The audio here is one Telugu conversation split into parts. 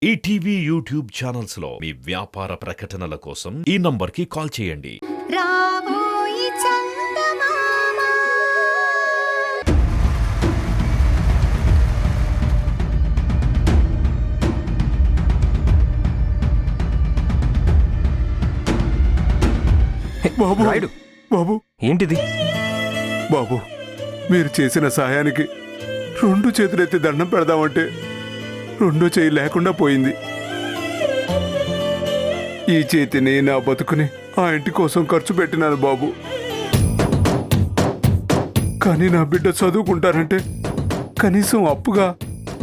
ఈటీవీ యూట్యూబ్ ఛానల్స్ లో మీ వ్యాపార ప్రకటనల కోసం ఈ నంబర్కి కాల్ చేయండి. రాబోయి చందమామ బాబు రాయుడు బాబు ఏంటిది? బాబు మీరు చేసిన సహాయానికి రెండు చేతులెత్తి దండం పెడదామంటే రెండో చేయి లేకుండా పోయింది. ఈ చేతిని నా బతుకుని ఆ ఇంటి కోసం ఖర్చు పెట్టినాను బాబు. కానీ నా బిడ్డ చదువుకుంటారంటే కనీసం అప్పుగా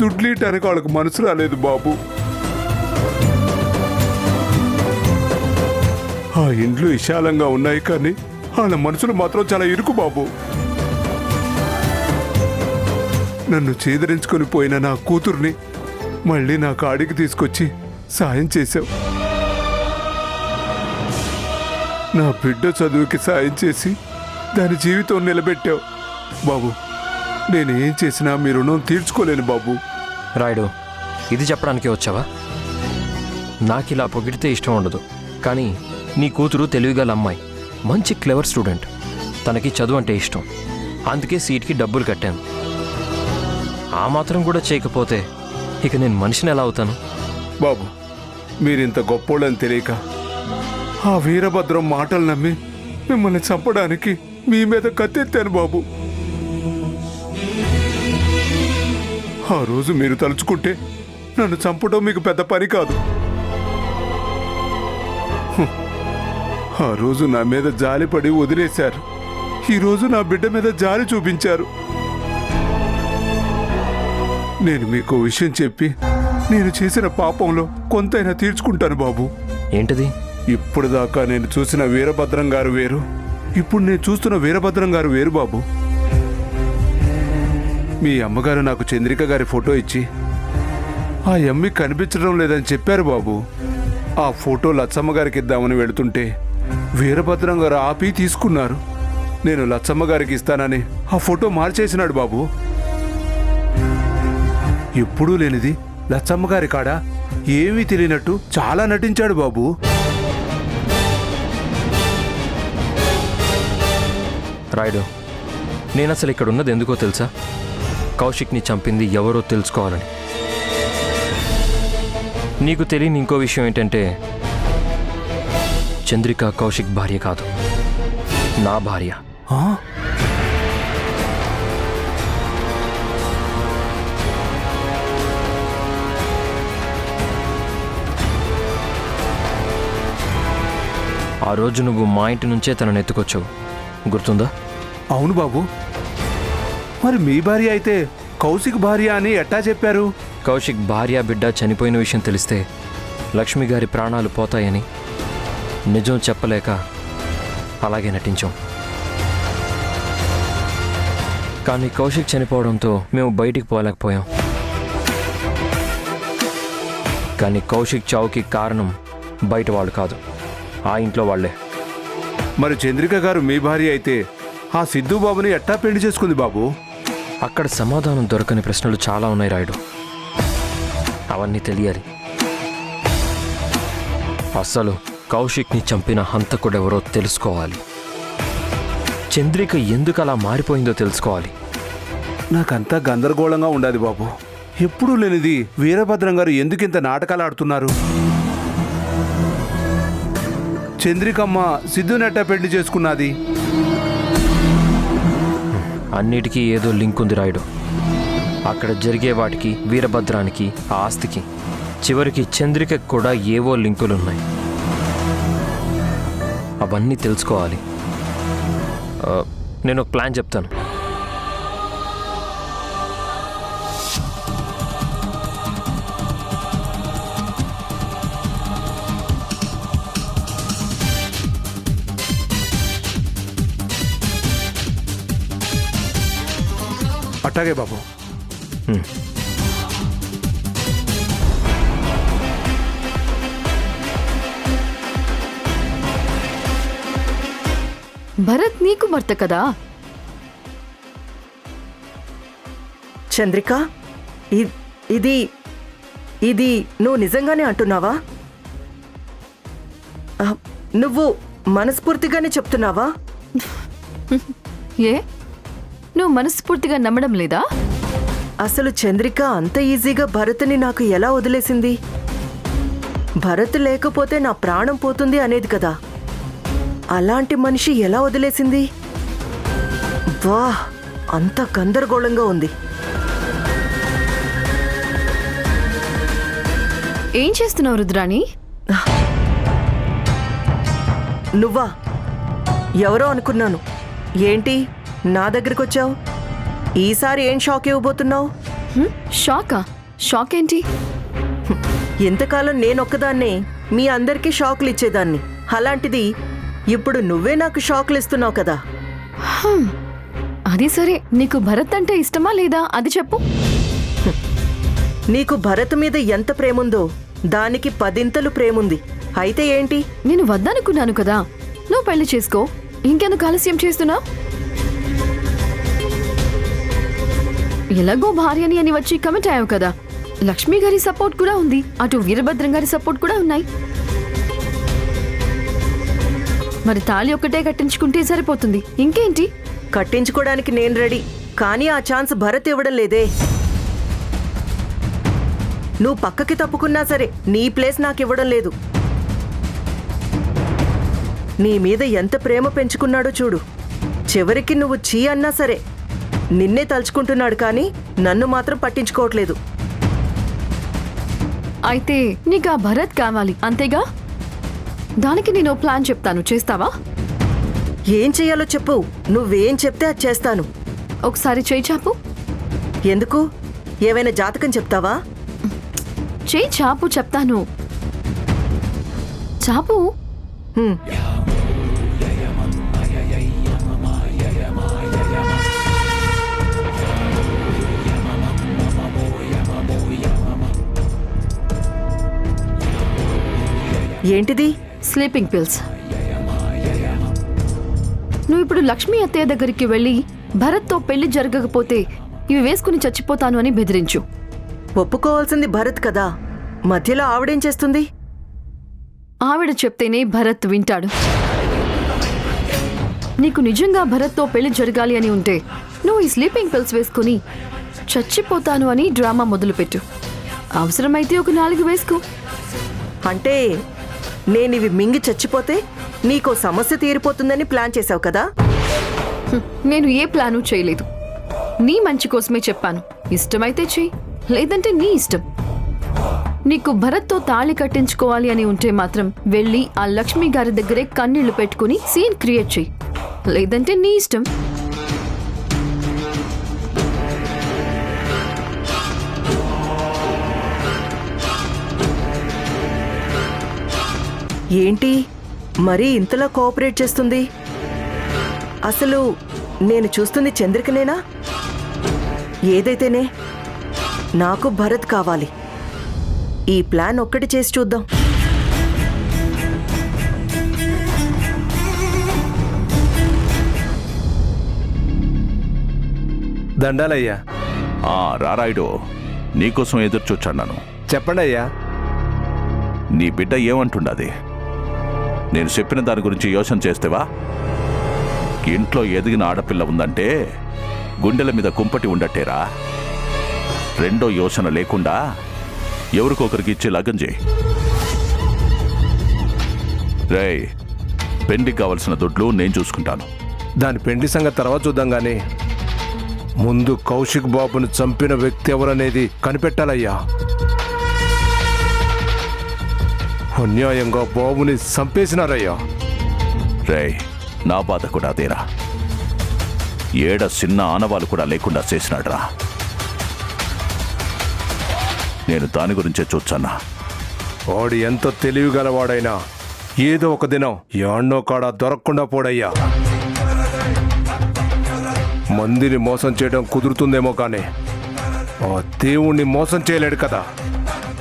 దుడ్లీయటానికి వాళ్ళకి మనసు రాలేదు బాబు. ఆ ఇండ్లు విశాలంగా ఉన్నాయి కానీ వాళ్ళ మనసులు మాత్రం చాలా ఇరుకు బాబు. నన్ను చేదరించుకొని పోయిన నా కూతుర్ని మళ్ళీ నా కాడికి తీసుకొచ్చి సాయం చేశావు. నా బిడ్డ చదువుకి సాయం చేసి దాని జీవితం నిలబెట్టావు బాబు. నేనేం చేసినా మీ రుణం తీర్చుకోలేను బాబు. రాయుడు, ఇది చెప్పడానికి వచ్చావా? నాకు ఇలా పొగిడితే ఇష్టం ఉండదు, కానీ నీ కూతురు తెలివిగల అమ్మాయి, మంచి క్లెవర్ స్టూడెంట్. తనకి చదువు అంటే ఇష్టం, అందుకే సీట్కి డబ్బులు కట్టాను. ఆ మాత్రం కూడా చేయకపోతే ఇక నేను మనిషిని ఎలా అవుతాను? బాబు మీరింత గొప్పోళ్ళని తెలియక ఆ వీరభద్రం మాటలు నమ్మి మిమ్మల్ని చంపడానికి మీ మీద కత్తెత్తాను బాబు. ఆ రోజు మీరు తలుచుకుంటే నన్ను చంపడం మీకు పెద్ద పని కాదు. ఆ రోజు నా మీద జాలిపడి వదిలేశారు. ఈరోజు నా బిడ్డ మీద జాలి చూపించారు. నేను మీకు విషయం చెప్పి నేను చేసిన పాపంలో కొంతైనా తీర్చుకుంటాను బాబు. ఏంటిది? ఇప్పుడు దాకా నేను చూసిన వీరభద్రం గారు వేరు, ఇప్పుడు నేను చూస్తున్న వీరభద్రం గారు వేరు బాబు. మీ అమ్మగారు నాకు చంద్రిక గారి ఫోటో ఇచ్చి ఆ అమ్మి కనిపించడం లేదని చెప్పారు బాబు. ఆ ఫోటో లచ్చమ్మ గారికి ఇద్దామని వెళుతుంటే వీరభద్రం గారు ఆపి తీసుకున్నారు. నేను లచ్చమ్మ గారికి ఇస్తానని ఆ ఫోటో మార్చేసినాడు బాబు. ఎప్పుడూ లేనిది లచ్చమ్మ గారి కాడ ఏమీ తెలియనట్టు చాలా నటించాడు బాబు. రాయుడు, నేను అసలు ఇక్కడ ఉన్నది ఎందుకో తెలుసా? కౌశిక్ని చంపింది ఎవరో తెలుసుకోవాలని. నీకు తెలియని ఇంకో విషయం ఏంటంటే, చంద్రిక కౌశిక్ భార్య కాదు, నా భార్య. ఆ? ఆ రోజు నువ్వు మా ఇంటి నుంచే తనను ఎత్తుకొచ్చావు, గుర్తుందా? అవును బాబు. మరి మీ భార్య అయితే కౌశిక్ భార్య అని ఎట్టా చెప్పారు? కౌశిక్ భార్య బిడ్డ చనిపోయిన విషయం తెలిస్తే లక్ష్మి గారి ప్రాణాలు పోతాయని నిజం చెప్పలేక అలాగే నటించాం. కానీ కౌశిక్ చనిపోవడంతో మేము బయటికి పోలేకపోయాం. కానీ కౌశిక్ చావుకి కారణం బయట వాళ్ళు కాదు, ఆ ఇంట్లో వాళ్లే. మరి చంద్రిక గారు మీ భార్య అయితే ఆ సిద్ధు బాబుని ఎట్టా పెళ్లి చేసుకుంది బాబు? అక్కడ సమాధానం దొరకని ప్రశ్నలు చాలా ఉన్నాయి రాయుడు, అవన్నీ తెలియాలి. అసలు కౌశిక్ని చంపిన హంతకుడెవరో తెలుసుకోవాలి. చంద్రిక ఎందుకు అలా మారిపోయిందో తెలుసుకోవాలి. నాకంతా గందరగోళంగా ఉండాలి బాబు. ఎప్పుడూ లేనిది వీరభద్రం గారు ఎందుకింత నాటకాలు ఆడుతున్నారు? చంద్రికమ్మ సిద్ధునెట్టా పెళ్లి చేసుకున్నది? అన్నిటికీ ఏదో లింక్ ఉంది రాయుడు. అక్కడ జరిగే వాటికి, వీరభద్రానికి, ఆ ఆస్తికి, చివరికి చంద్రికకు కూడా ఏవో లింకులున్నాయి. అవన్నీ తెలుసుకోవాలి. నేను ఒక ప్లాన్ చెప్తాను. అట్టాగే బాబు. భరత్ నీకు భర్త కదా? చంద్రిక ఇది ఇది నువ్వు నిజంగానే అంటున్నావా? నువ్వు మనస్ఫూర్తిగానే చెప్తున్నావా? ఏ నువ్వు మనస్ఫూర్తిగా నమ్మడం లేదా? అసలు చంద్రిక అంత ఈజీగా భరత్ని నాకు ఎలా వదిలేసింది? భరత్ లేకపోతే నా ప్రాణం పోతుంది అనేది కదా. అలాంటి మనిషి ఎలా వదిలేసింది? వా, అంత గందరగోళంగా ఉంది. ఏం చేస్తున్నావు రుద్రాణి? నువ్వా? ఎవరో అనుకున్నాను. ఏంటి నా దగ్గరికి వచ్చావు? ఈసారి ఏం షాక్ ఇవ్వబోతున్నావు? షాకా? షాక్ ఏంటి? ఎంతకాలం నేనొక్కదాన్నే మీ అందరికీ షాకులు ఇచ్చేదాన్ని. అలాంటిది ఇప్పుడు నువ్వే నాకు షాకులు ఇస్తున్నావు కదా. అది సరే, నీకు భరత్ అంటే ఇష్టమా లేదా అది చెప్పు. నీకు భరత్ మీద ఎంత ప్రేముందో దానికి 10 ప్రేముంది. అయితే ఏంటి? నేను వద్దనుకున్నాను కదా. నువ్వు పెళ్లి చేసుకో. ఇంకెందుకు ఆలస్యం చేస్తున్నావు? ఎలాగో భార్యని అని వచ్చి కమిట్ అయ్యావు కదా. లక్ష్మి గారి సపోర్ట్ కూడా ఉంది, అటు వీరభద్రం గారి సపోర్ట్ కూడా ఉన్నాయి. మరి తాళి ఒక్కటే కట్టించుకుంటే సరిపోతుంది. ఇంకేంటి? కట్టించుకోవడానికి నేను రెడీ, కానీ ఆ ఛాన్స్ భరత్ ఇవ్వడం లేదే. నువ్వు పక్కకి తప్పుకున్నా సరే నీ ప్లేస్ నాకు ఇవ్వడం లేదు. నీ మీద ఎంత ప్రేమ పెంచుకున్నాడో చూడు. చివరికి నువ్వు చీ అన్నా సరే నిన్నే తలుచుకుంటున్నాడు, కానీ నన్ను మాత్రం పట్టించుకోవట్లేదు. అయితే నీకు ఆ భరత్ కావాలి అంతేగా? దానికి నేను ప్లాన్ చెప్తాను, చేస్తావా? ఏం చెయ్యాలో చెప్పు. నువ్వేం చెప్తే అది చేస్తాను. ఒకసారి చేయి చాపు. ఎందుకు? ఏవైనా జాతకం చెప్తావా? చేయి చాపు, చెప్తాను. చాపు. హ్మ్. ఏంటిది? Sleeping pills. నువ్వు ఇప్పుడు లక్ష్మీ అత్తయ్య దగ్గరికి వెళ్ళి భరత్తో పెళ్లి జరగకపోతే ఇవి వేసుకుని చచ్చిపోతాను అని బెదిరించు. ఒప్పుకోవాల్సింది భరత్ కదా, మధ్యలో ఆవిడేం చేస్తుంది? ఆవిడ చెప్తేనే భరత్ వింటాడు. నీకు నిజంగా భరత్తో పెళ్లి జరగాలి అని ఉంటే నువ్వు ఈ స్లీపింగ్ పిల్స్ వేసుకుని చచ్చిపోతాను అని డ్రామా మొదలుపెట్టు. అవసరమైతే ఒక 4 వేసుకో. అంటే నేనివి మింగి చచ్చిపోతే నీకో సమస్య తీరిపోతుందని ప్లాన్ చేశావు కదా? నేను ఏ ప్లాను చేయలేదు. నీ మంచి కోసమే చెప్పాను. ఇష్టమైతే చెయ్యి, లేదంటే నీ ఇష్టం. నీకు భరత్తో తాళి కట్టించుకోవాలి అని ఉంటే మాత్రం వెళ్ళి ఆ లక్ష్మి గారి దగ్గరే కన్నీళ్లు పెట్టుకుని సీన్ క్రియేట్ చెయ్యి, లేదంటే నీ ఇష్టం. ఏంటి మరీ ఇంతలా కోఆపరేట్ చేస్తుంది? అసలు నేను చూస్తుంది చంద్రికనేనా? ఏదైతేనే నాకు భరత్ కావాలి. ఈ ప్లాన్ ఒక్కటి చేసి చూద్దాం. దండాలయ్యా. రారాయుడు, నీకోసం ఎదురు చూచాను. చెప్పండి అయ్యా. నీ బిడ్డ ఏమంటుండది? నేను చెప్పిన దాని గురించి యోచన చేస్తేవా? ఇంట్లో ఎదిగిన ఆడపిల్ల ఉందంటే గుండెల మీద కుంపటి ఉండట్టేరా. రెండో యోచన లేకుండా ఎవరికొకరికి ఇచ్చి లగ్గం చేయి. రేయ్, పెండికి కావలసిన దుడ్లు నేను చూసుకుంటాను. దాని పెండి సంగతి తర్వాత చూద్దాం గానీ ముందు కౌశిక్ బాబును చంపిన వ్యక్తి ఎవరనేది కనిపెట్టాలయ్యా. అన్యాయంగా బాబుని చంపేసినారయ్యా. రేయ్, నా బాధ కూడా అదేరా. ఏడ చిన్న ఆనవాళ్ళు కూడా లేకుండా చేసినాడ్రా. నేను దాని గురించే చూచానా. వాడు ఎంత తెలివిగలవాడైనా ఏదో ఒక దినం యాన్నో కాడ దొరకకుండా పోడయ్యా. మందిని మోసం చేయడం కుదురుతుందేమో కానీ ఆ దేవుణ్ణి మోసం చేయలేడు కదా.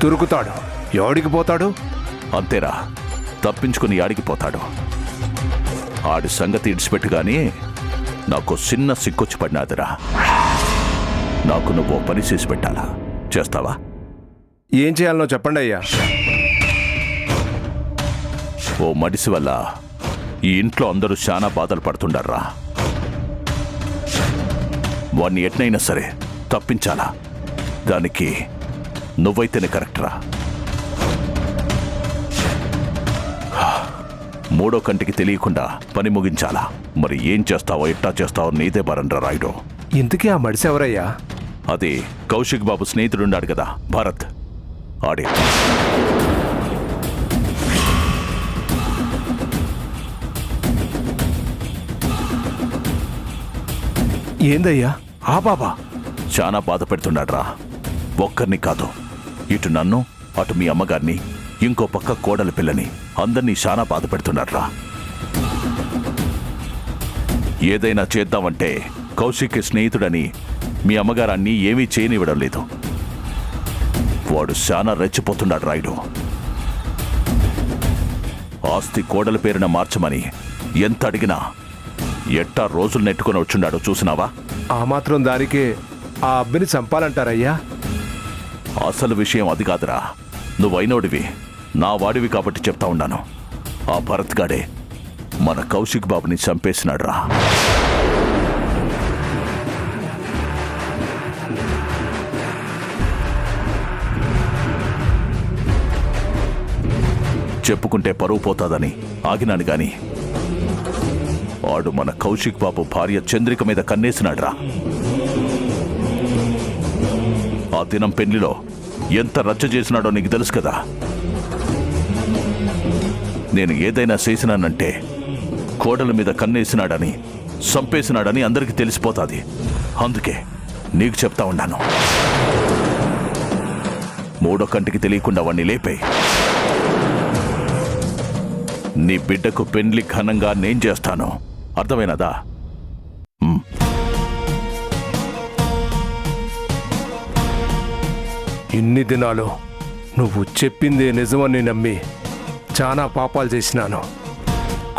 దొరుకుతాడు, ఎవడికి పోతాడు? అంతేరా, తప్పించుకుని ఆడిగిపోతాడు. ఆడి సంగతి ఇడిచిపెట్టు గాని నాకు చిన్న సిక్కొచ్చి పడినాదిరా. నాకు నువ్వు పని చేసి పెట్టాలా? చేస్తావా? ఏం చేయాలనో చెప్పండి అయ్యా. ఓ మడిసి వల్ల ఈ ఇంట్లో అందరూ చాలా బాధలు పడుతుండారా. వాణ్ణి ఎట్నైనా సరే తప్పించాలా. దానికి నువ్వైతేనే కరెక్ట్రా. మూడో కంటికి తెలియకుండా పని ముగించాలా. మరి ఏం చేస్తావో ఎట్టా చేస్తావో నీదే బరండ్రా రాయుడు. ఇంతకీ ఆ మడిసి ఎవరయ్యా? అది కౌశిక్ బాబు స్నేహితుడున్నాడు కదా భరత్, ఆడే. ఏందయ్యా ఆ బాబా? చాలా బాధ పెడుతున్నాడ్రా. ఒక్కరిని కాదు, ఇటు నన్ను అటు మీ అమ్మగారిని ఇంకో పక్క కోడలి పిల్లని అందరినీ చాలా బాధ పెడుతున్నాడ్రా. ఏదైనా చేద్దామంటే కౌశిక్ స్నేహితుడని మీ అమ్మగారాన్ని ఏమీ చేయనివ్వడం లేదు. వాడు చాలా రెచ్చిపోతున్నాడు రాయుడు. ఆస్తి కోడల పేరున మార్చమని ఎంత అడిగినా ఎట్టా రోజులు నెట్టుకుని వచ్చున్నాడో చూసినావా? ఆ మాత్రం దానికే ఆ అబ్బిని చంపాలంటారయ్యా? అసలు విషయం అది కాదురా. నువ్వైనోడివి, నా వాడివి కాబట్టి చెప్తా ఉన్నాను. ఆ భరత్ గాడే మన కౌశిక్ బాబుని చంపేసినాడ్రా. చెప్పుకుంటే పరువు పోతాదని ఆగినాను గాని వాడు మన కౌశిక్ బాబు భార్య చంద్రిక మీద కన్నేసినాడ్రా. ఆ దినం పెళ్లిలో ఎంత రచ్చ చేసినాడో నీకు తెలుసు కదా. నేను ఏదైనా చేసినానంటే కోడల మీద కన్నేసినాడని చంపేసినాడని అందరికీ తెలిసిపోతాది. అందుకే నీకు చెప్తా ఉన్నాను, మూడో కంటికి తెలియకుండా వాణ్ణి లేపే. నీ బిడ్డకు పెండ్లి ఘనంగా నేను చేస్తాను, అర్థమైనదా? ఇన్ని దినాలు నువ్వు చెప్పిందే నిజమని నమ్మి చాలా పాపాలు చేసినాను.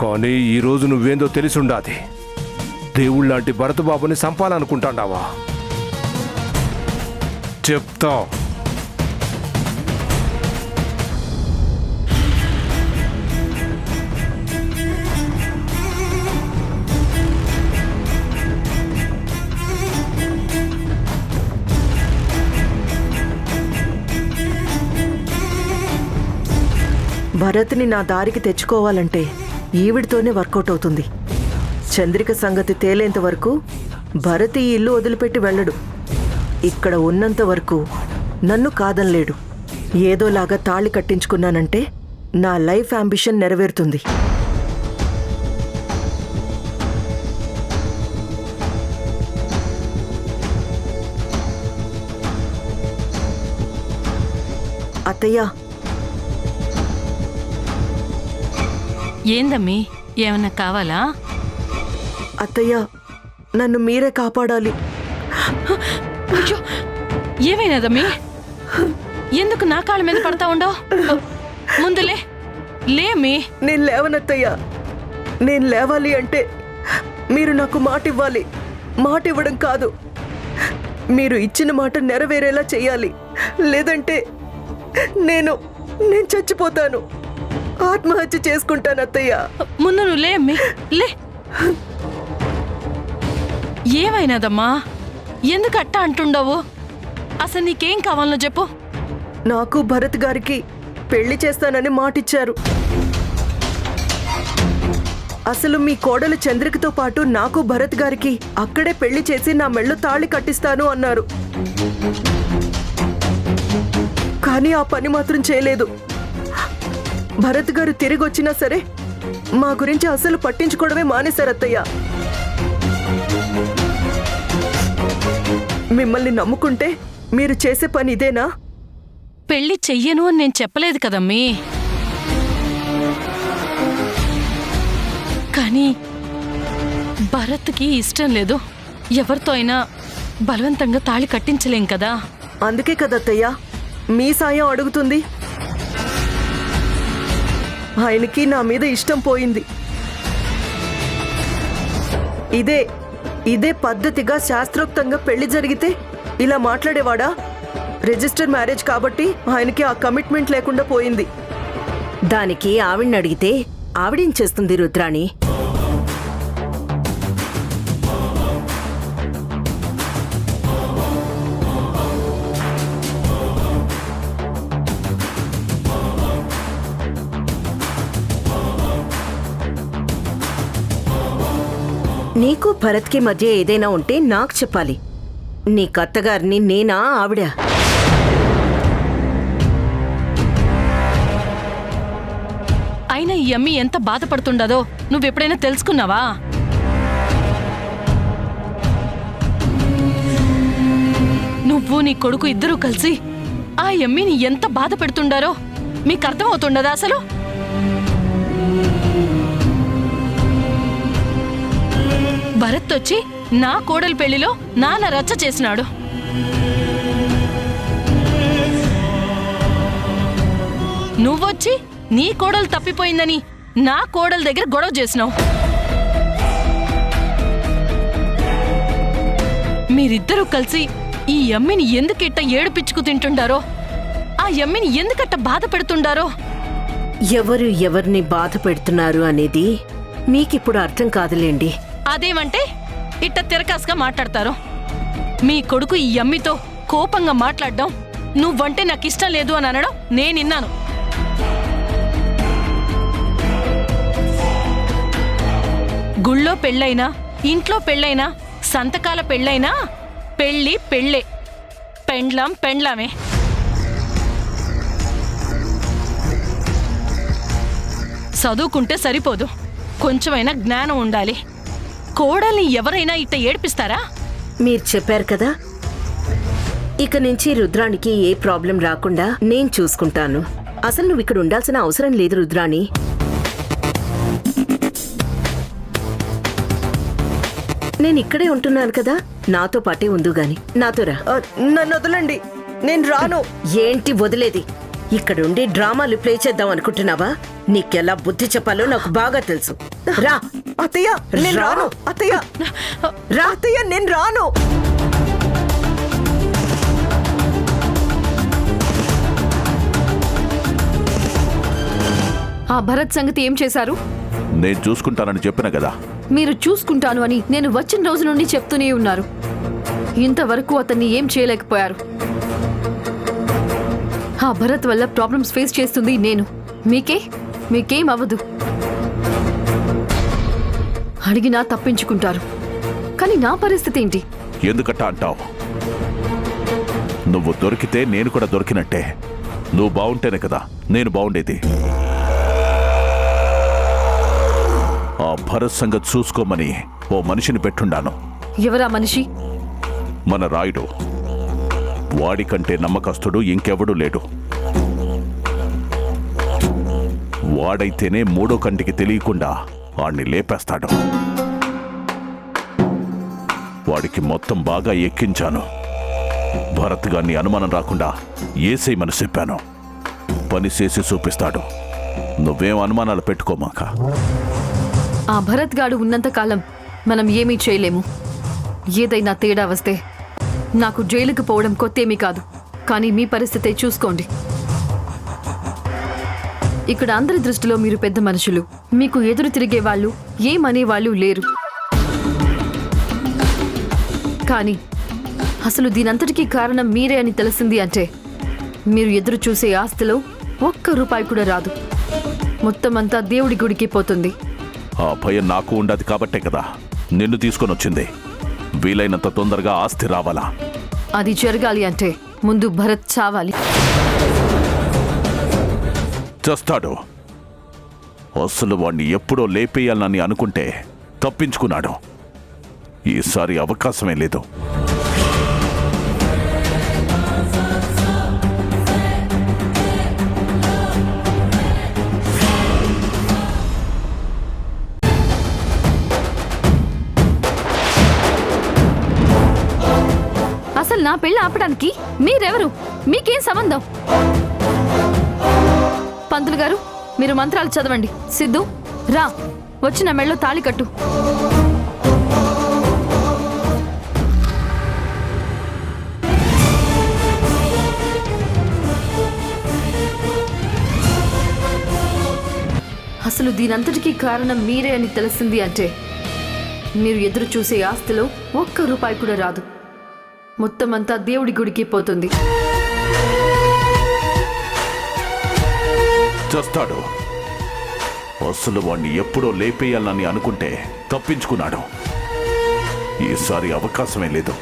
కానీ ఈరోజు నువ్వేందో తెలిసుండాది. దేవుళ్ళలాంటి భరత్ బాబుని చంపాలనుకుంటాండావా? చెప్తా. భరత్ని నా దారికి తెచ్చుకోవాలంటే ఈవిడితోనే వర్కౌట్ అవుతుంది. చంద్రిక సంగతి తేలేంత వరకు భరత్ ఈ ఇల్లు వదిలిపెట్టి వెళ్ళడు. ఇక్కడ ఉన్నంత వరకు నన్ను కాదనలేడు. ఏదోలాగా తాళి కట్టించుకున్నానంటే నా లైఫ్ అంబిషన్ నెరవేరుతుంది. అత్తయ్య, ఏందమ్మీ, ఏమన్నా కావాలా? అత్తయ్య, నన్ను మీరే కాపాడాలి. అయ్యో, ఏమైనదమ్మీ? ఎందుకు నా కాళ్ళ మీద పడతా ఉండవు? ముందులే లేమీ. నేను లేవనత్తయ్య. నేను లేవాలి అంటే మీరు నాకు మాట ఇవ్వాలి. మాట ఇవ్వడం కాదు, మీరు ఇచ్చిన మాట నెరవేరేలా చెయ్యాలి. లేదంటే నేను చచ్చిపోతాను, ఆత్మహత్య చేసుకుంటాను అత్తయ్య. ముందు నువ్వు లే అమ్మీ, లే. ఏమైనదమ్మా? ఎందుకు అట్టా అంటుండవు? అసలు నీకేం కావాలో చెప్పు. నాకు భరత్ గారికి పెళ్లి చేస్తానని మాటిచ్చారు. అసలు మీ కోడలు చంద్రికతో పాటు నాకు భరత్ గారికి అక్కడే పెళ్లి చేసి నా మెళ్ళో తాళి కట్టిస్తాను అన్నారు. కానీ ఆ పని మాత్రం చేయలేదు. భరత్ గారు తిరిగి వచ్చినా సరే మా గురించి అసలు పట్టించుకోవడమే మానేశారు అత్తయ్య. మిమ్మల్ని నమ్ముకుంటే మీరు చేసే పని ఇదేనా? పెళ్లి చెయ్యను అని నేను చెప్పలేదు కదమ్మీ. కానీ భరత్కి ఇష్టం లేదు. ఎవరితో అయినా బలవంతంగా తాళి కట్టించలేం కదా. అందుకే కదత్తయ్య మీ సాయం అడుగుతుంది. ఆయనకి నా మీద ఇష్టం పోయింది. ఇదే పద్ధతిగా శాస్త్రోక్తంగా పెళ్లి జరిగితే ఇలా మాట్లాడేవాడా? రిజిస్టర్ మ్యారేజ్ కాబట్టి ఆయనకి ఆ కమిట్మెంట్ లేకుండా పోయింది. దానికి ఆవిడ్ని అడిగితే ఆవిడేం చేస్తుంది రుద్రాణి? నీకు భరత్కి మధ్య ఏదైనా ఉంటే నాకు చెప్పాలి. నీ కత్తగారిని నేనా ఆవిడ? అయినా ఈ అమ్మి ఎంత బాధపడుతుండదో నువ్వెప్పుడైనా తెలుసుకున్నావా? నువ్వు నీ కొడుకు ఇద్దరూ కలిసి ఆ అమ్మిని ఎంత బాధ పెడుతుండారో మీకు అర్థమవుతుండదా అసలు? భరత్ వచ్చి నా కోడలి పెళ్లిలో నాన్న రచ్చ చేసినాడు. నువ్వొచ్చి నీ కోడలు తప్పిపోయిందని నా కోడల దగ్గర గొడవ చేసినావు. మీరిద్దరూ కలిసి ఈ అమ్మిని ఎందుకిట్ట ఏడుపిచ్చుకు తింటుండారో, ఆ అమ్మిని ఎందుకట్ట బాధ పెడుతుండారో. ఎవరు ఎవరిని బాధ పెడుతున్నారు అనేది మీకిప్పుడు అర్థం కాదులేండి. అదేమంటే ఇట్ట తిరకాసుగా మాట్లాడతారు. మీ కొడుకు ఈ అమ్మితో కోపంగా మాట్లాడడం, నువ్వంటే నాకు ఇష్టం లేదు అని అనడం నేనిన్నాను. గుళ్ళో పెళ్ళైనా, ఇంట్లో పెళ్ళైనా, సంతకాల పెళ్ళైనా పెళ్ళి పెళ్ళే, పెండ్లం పెండ్లామే. చదువుకుంటే సరిపోదు, కొంచెమైనా జ్ఞానం ఉండాలి. కోడల్ని ఎవరైనా ఇట్ట ఏడిపిస్తారా? మీరు చెప్పారు కదా, ఇక నుంచి రుద్రానికి ఏ ప్రాబ్లం రాకుండా నేను చూసుకుంటాను. అసలు నువ్వు ఇక్కడ ఉండాల్సిన అవసరం లేదు రుద్రాణి. నేను ఇక్కడే ఉంటున్నాను కదా, నాతో పాటే ఉందు గాని. నాతో రా. నన్ను వదలండి, నేను రాను. ఏంటి వదిలేది? ఇక్కడుండి డ్రామాలు ప్లే చేద్దాం అనుకుంటున్నావా? నీకెలా బుద్ధి చెప్పాలో నాకు బాగా తెలుసు. రా. అత్తయ్య నేను రాను. అత్తయ్య రా. అత్తయ్య నేను రాను. ఆ భరత్ సంగతి ఏం చేశారు? నేను చూసుకుంటానని చెప్పిన కదా. మీరు చూసుకుంటాను అని నేను వచ్చిన రోజు నుండి చెప్తూనే ఉన్నారు. ఇంతవరకు అతన్ని ఏం చేయలేకపోయారు. ఆ భరత్ వల్ల ప్రాబ్లమ్స్ ఫేస్ చేస్తుంది నేను. మీకేం అవ్వదు. అడిగినా తప్పించుకుంటారు. కానీ నా పరిస్థితి ఏంటి? ఎందుకట్ట అంటావు? నువ్వు దొరికితే నేను కూడా దొరికినట్టే. నువ్వు బాగుంటేనే కదా నేను బాగుండేది. ఆ భరత్ సంగతి చూసుకోమని ఓ మనిషిని పెట్టుండాను. ఎవరా మనిషి? మన రాయుడు. వాడికంటే నమ్మకస్తుడు ఇంకెవడూ లేడు. వాడైతేనే మూడో కంటికి తెలియకుండా వాణ్ణి లేపేస్తాడు. వాడికి మొత్తం బాగా ఎక్కించాను. భరత్ గారిని అనుమానం రాకుండా ఏసేయమని చెప్పాను. పని చేసి చూపిస్తాడు. నువ్వేం అనుమానాలు పెట్టుకోమాక. ఆ భరత్ గాడు ఉన్నంతకాలం మనం ఏమీ చేయలేము. ఏదైనా తేడా వస్తే నాకు జైలుకు పోవడం కొత్తేమీ కాదు. కానీ మీ పరిస్థితే చూసుకోండి. ఇక్కడ అందరి దృష్టిలో మీరు పెద్ద మనుషులు. మీకు ఎదురు తిరిగే వాళ్ళు, ఏమనేవాళ్ళు లేరు. కానీ అసలు దీనంతటికీ కారణం మీరే అని తెలిసింది అంటే మీరు ఎదురు చూసే ఆస్తిలో ఒక్క రూపాయి కూడా రాదు. మొత్తం అంతా దేవుడి గుడికి పోతుంది. ఆ భయం నాకు ఉండదు కాబట్టే కదా నిన్ను తీసుకొని వచ్చింది. వీలైనంత తొందరగా ఆస్తి రావాలా? అది జరగాలి అంటే ముందు భరత్ చావాలి. చేస్తాడు. అసలు వాణ్ణి ఎప్పుడో లేపేయాలని అనుకుంటే తప్పించుకున్నాడు. ఈసారి అవకాశమే లేదు. అసలు నా పెళ్ళి ఆపడానికి మీరెవరు? మీకేం సంబంధం? పంతులు గారు, మీరు మంత్రాలు చదవండి. సిద్ధు రా, వచ్చి నా మెళ్ళో తాళి కట్టు. అసలు దీనంతటికీ కారణం మీరే అని తెలిసింది అంటే మీరు ఎదురు చూసే ఆస్తిలో ఒక్క రూపాయి కూడా రాదు. మొత్తం అంతా దేవుడి గుడికి పోతుంది. చేస్తాడు. అసలు వాణ్ణి ఎప్పుడో లేపేయాలని అనుకుంటే తప్పించుకున్నాడు. ఈసారి అవకాశమే లేదు.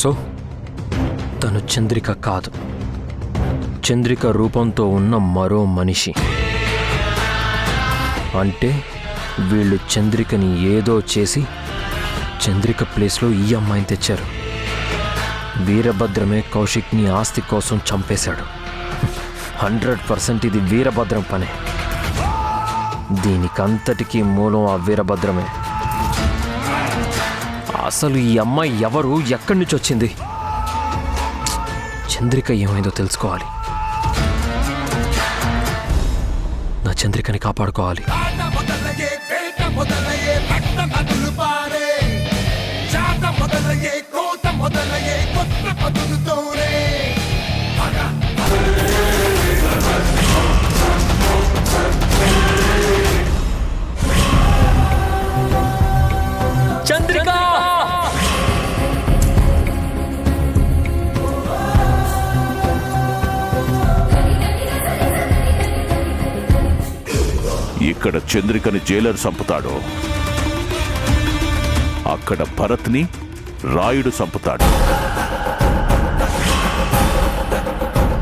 సో తను చంద్రిక కాదు, చంద్రిక రూపంతో ఉన్న మరో మనిషి. అంటే వీళ్ళు చంద్రికని ఏదో చేసి చంద్రిక ప్లేస్లో ఈ అమ్మాయిని తెచ్చారు. వీరభద్రమే కౌశిక్ని ఆస్తి కోసం చంపేశాడు. 100% ఇది వీరభద్రం పనే. దీనికంతటికీ మూలం ఆ వీరభద్రమే. అసలు ఈ అమ్మాయి ఎవరు, ఎక్కడి నుంచి వచ్చింది? చంద్రిక ఏమైందో తెలుసుకోవాలి. నా చంద్రికని కాపాడుకోవాలి. చంద్రిక! ఇక్కడ చంద్రికని జైలర్ చంపుతాడు, అక్కడ భరత్ని రాయుడు చంపుతాడు.